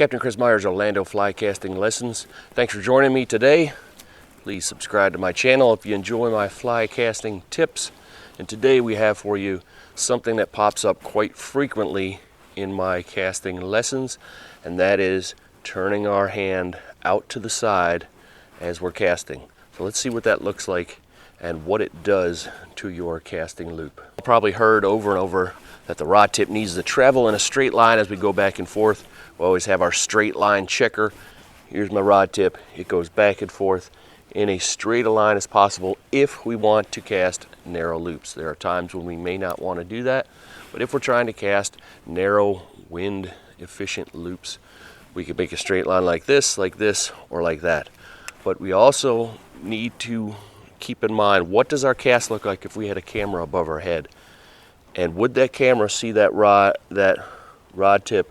Captain Chris Myers, Orlando Fly Casting Lessons. Thanks for joining me today. Please subscribe to my channel if you enjoy my fly casting tips. And today we have for you something that pops up quite frequently in my casting lessons, and that is turning our hand out to the side as we're casting. So let's see what that looks like and what it does to your casting loop. You've probably heard over and over that the rod tip needs to travel in a straight line as we go back and forth. We always have our straight line checker. Here's my rod tip. It goes back and forth in a straight a line as possible if we want to cast narrow loops. There are times when we may not want to do that, but if we're trying to cast narrow, wind efficient loops, we could make a straight line like this, or like that. But we also need to keep in mind, what does our cast look like if we had a camera above our head? And would that camera see that rod tip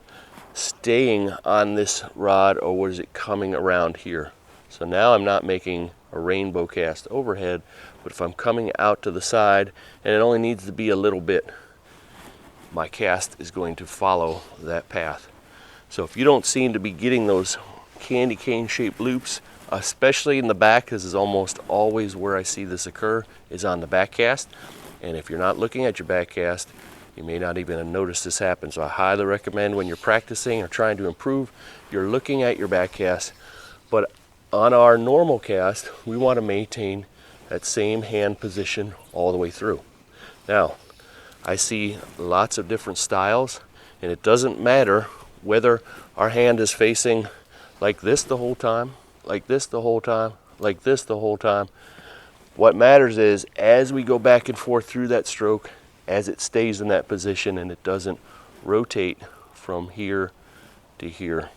staying on this rod, or was it coming around here? So now I'm not making a rainbow cast overhead, but if I'm coming out to the side, and it only needs to be a little bit, my cast is going to follow that path. So if you don't seem to be getting those candy cane shaped loops, especially in the back, this is almost always where I see this occur, is on the back cast. And if you're not looking at your back cast, you may not even have noticed this happen. So I highly recommend, when you're practicing or trying to improve, you're looking at your back cast. But on our normal cast, we want to maintain that same hand position all the way through. Now, I see lots of different styles, and it doesn't matter whether our hand is facing like this the whole time, like this the whole time, like this the whole time. What matters is, as we go back and forth through that stroke, as it stays in that position and it doesn't rotate from here to here.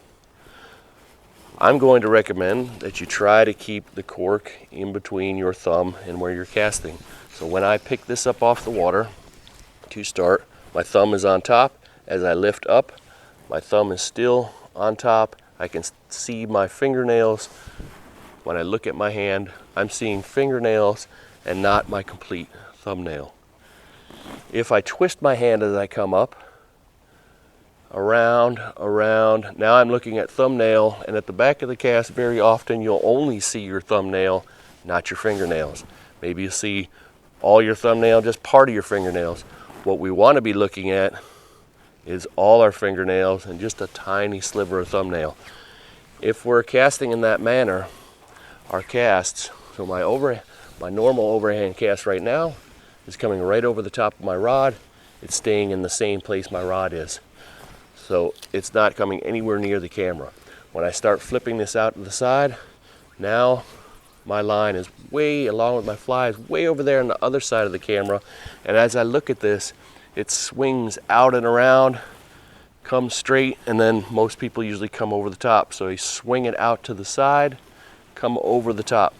I'm going to recommend that you try to keep the cork in between your thumb and where you're casting. So when I pick this up off the water to start, my thumb is on top. As I lift up, my thumb is still on top. I can see my fingernails. When I look at my hand, I'm seeing fingernails and not my complete thumbnail. If I twist my hand as I come up, around, now I'm looking at thumbnail, and at the back of the cast, very often you'll only see your thumbnail, not your fingernails. Maybe you see all your thumbnail, just part of your fingernails. What we want to be looking at is all our fingernails and just a tiny sliver of thumbnail. If we're casting in that manner, our casts, so my normal overhand cast right now is coming right over the top of my rod. It's staying in the same place my rod is. So it's not coming anywhere near the camera. When I start flipping this out to the side, now my line is way, along with my fly, is way over there on the other side of the camera. And as I look at this, it swings out and around, comes straight, and then most people usually come over the top. So you swing it out to the side, come over the top.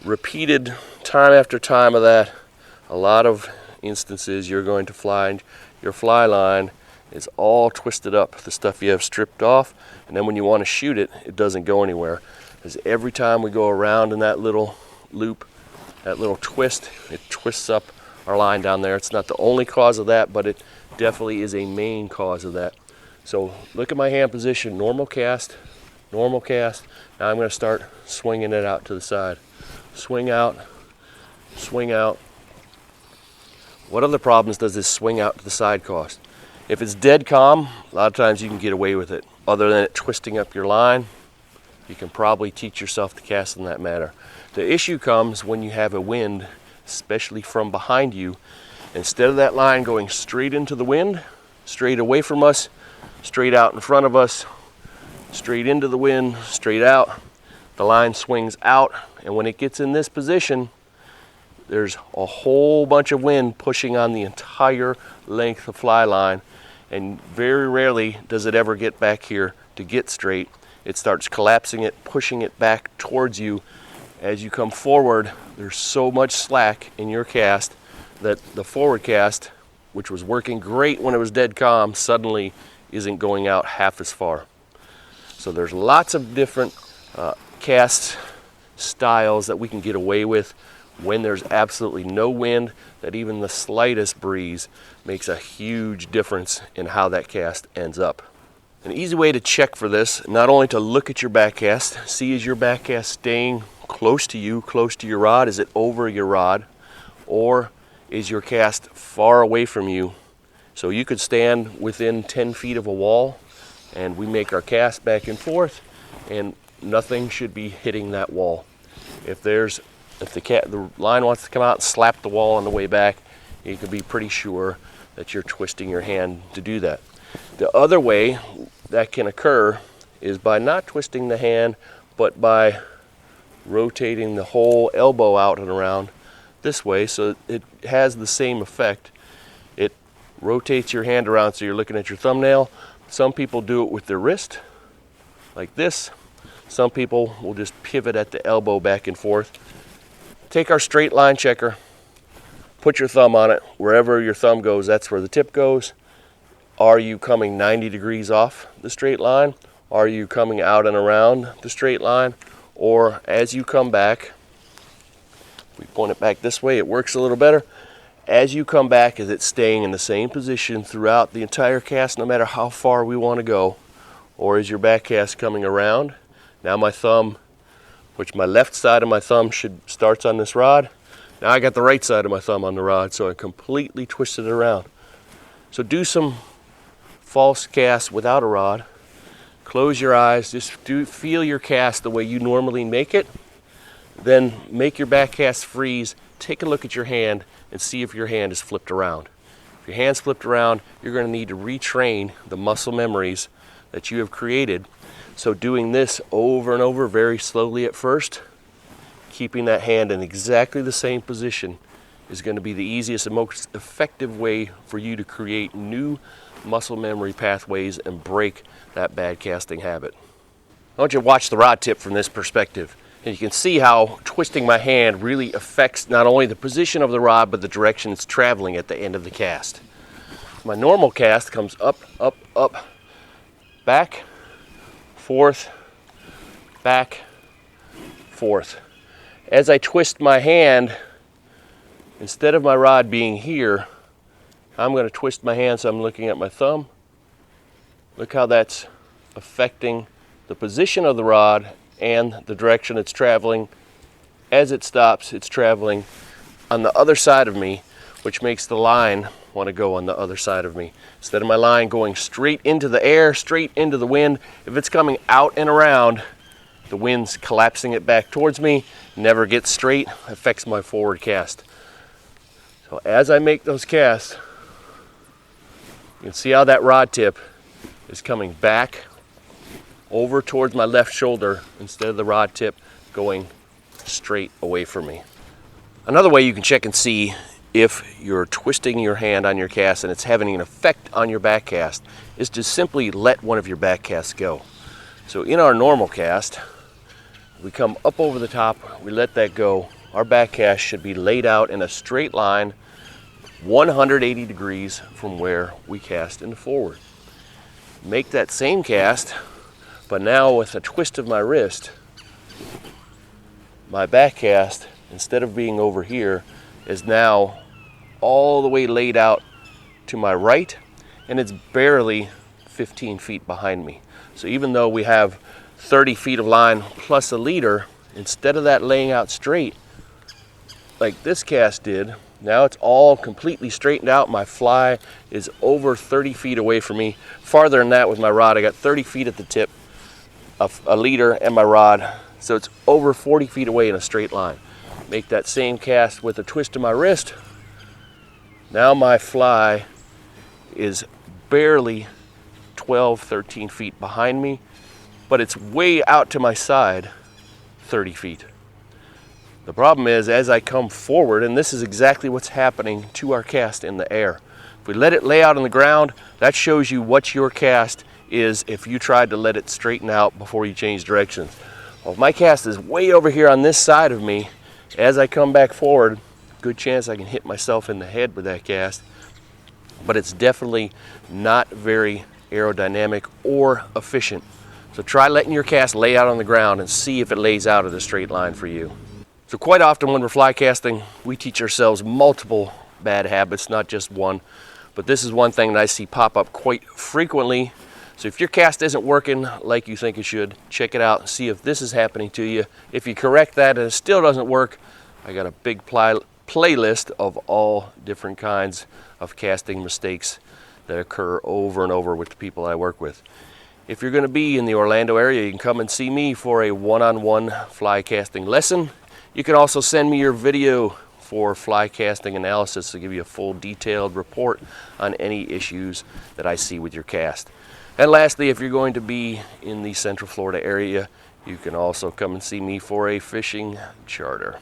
Repeated time after time of that, a lot of instances you're going to find your fly line is all twisted up, the stuff you have stripped off, and then when you want to shoot it, it doesn't go anywhere. Because every time we go around in that little loop, that little twist, it twists up our line down there. It's not the only cause of that, but it definitely is a main cause of that. So look at my hand position, normal cast. Now I'm going to start swinging it out to the side. Swing out, swing out. What other problems does this swing out to the side cause? If it's dead calm, a lot of times you can get away with it. Other than it twisting up your line, you can probably teach yourself to cast in that manner. The issue comes when you have a wind, especially from behind you. Instead of that line going straight into the wind, straight away from us, straight out in front of us, straight into the wind, straight out, the line swings out, and when it gets in this position, there's a whole bunch of wind pushing on the entire length of fly line, and very rarely does it ever get back here to get straight. It starts collapsing it, pushing it back towards you. As you come forward, there's so much slack in your cast that the forward cast, which was working great when it was dead calm, suddenly isn't going out half as far. So there's lots of different cast styles that we can get away with when there's absolutely no wind, that even the slightest breeze makes a huge difference in how that cast ends up. An easy way to check for this, not only to look at your back cast, see is your back cast staying close to you, close to your rod, is it over your rod, or is your cast far away from you? So you could stand within 10 feet of a wall and we make our cast back and forth and nothing should be hitting that wall. If the line wants to come out and slap the wall on the way back, you can be pretty sure that you're twisting your hand to do that. The other way that can occur is by not twisting the hand, but by rotating the whole elbow out and around this way, so it has the same effect. It rotates your hand around so you're looking at your thumbnail. Some people do it with their wrist, like this. Some people will just pivot at the elbow back and forth. Take our straight line checker, put your thumb on it. Wherever your thumb goes, that's where the tip goes. Are you coming 90 degrees off the straight line? Are you coming out and around the straight line? Or as you come back, we point it back this way, it works a little better. As you come back, is it staying in the same position throughout the entire cast, no matter how far we want to go? Or is your back cast coming around? Now my thumb, which my left side of my thumb starts on this rod. Now I got the right side of my thumb on the rod, so I completely twisted it around. So do some false cast without a rod. Close your eyes, just feel your cast the way you normally make it. Then make your back cast freeze, take a look at your hand and see if your hand is flipped around. If your hand's flipped around, you're going to need to retrain the muscle memories that you have created. So doing this over and over very slowly at first, keeping that hand in exactly the same position, is going to be the easiest and most effective way for you to create new muscle memory pathways and break that bad casting habit. I want you to watch the rod tip from this perspective. And you can see how twisting my hand really affects not only the position of the rod, but the direction it's traveling at the end of the cast. My normal cast comes up, up, up, back, forth, back, forth. As I twist my hand, instead of my rod being here, I'm going to twist my hand so I'm looking at my thumb. Look how that's affecting the position of the rod and the direction it's traveling. As it stops, it's traveling on the other side of me, which makes the line want to go on the other side of me. Instead of my line going straight into the air, straight into the wind, if it's coming out and around, the wind's collapsing it back towards me, never gets straight, affects my forward cast. So as I make those casts, you can see how that rod tip is coming back over towards my left shoulder instead of the rod tip going straight away from me. Another way you can check and see if you're twisting your hand on your cast and it's having an effect on your back cast is to simply let one of your back casts go. So in our normal cast, we come up over the top, we let that go. Our back cast should be laid out in a straight line 180 degrees from where we cast in the forward. Make that same cast, but now with a twist of my wrist, my back cast, instead of being over here, is now all the way laid out to my right, and it's barely 15 feet behind me. So even though we have 30 feet of line plus a leader, instead of that laying out straight like this cast did, now it's all completely straightened out. My fly is over 30 feet away from me. Farther than that with my rod, I got 30 feet at the tip, a leader and my rod. So it's over 40 feet away in a straight line. Make that same cast with a twist of my wrist. Now my fly is barely 12, 13 feet behind me, but it's way out to my side, 30 feet. The problem is, as I come forward, and this is exactly what's happening to our cast in the air. If we let it lay out on the ground, that shows you what your cast is if you tried to let it straighten out before you change directions. Well, if my cast is way over here on this side of me, as I come back forward, good chance I can hit myself in the head with that cast, but it's definitely not very aerodynamic or efficient. So try letting your cast lay out on the ground and see if it lays out at a straight line for you. So quite often when we're fly casting, we teach ourselves multiple bad habits, not just one. But this is one thing that I see pop up quite frequently. So if your cast isn't working like you think it should, check it out and see if this is happening to you. If you correct that and it still doesn't work, I got a big playlist of all different kinds of casting mistakes that occur over and over with the people I work with. If you're going to be in the Orlando area, you can come and see me for a one-on-one fly casting lesson. You can also send me your video for fly casting analysis to give you a full detailed report on any issues that I see with your cast. And lastly, if you're going to be in the Central Florida area, you can also come and see me for a fishing charter.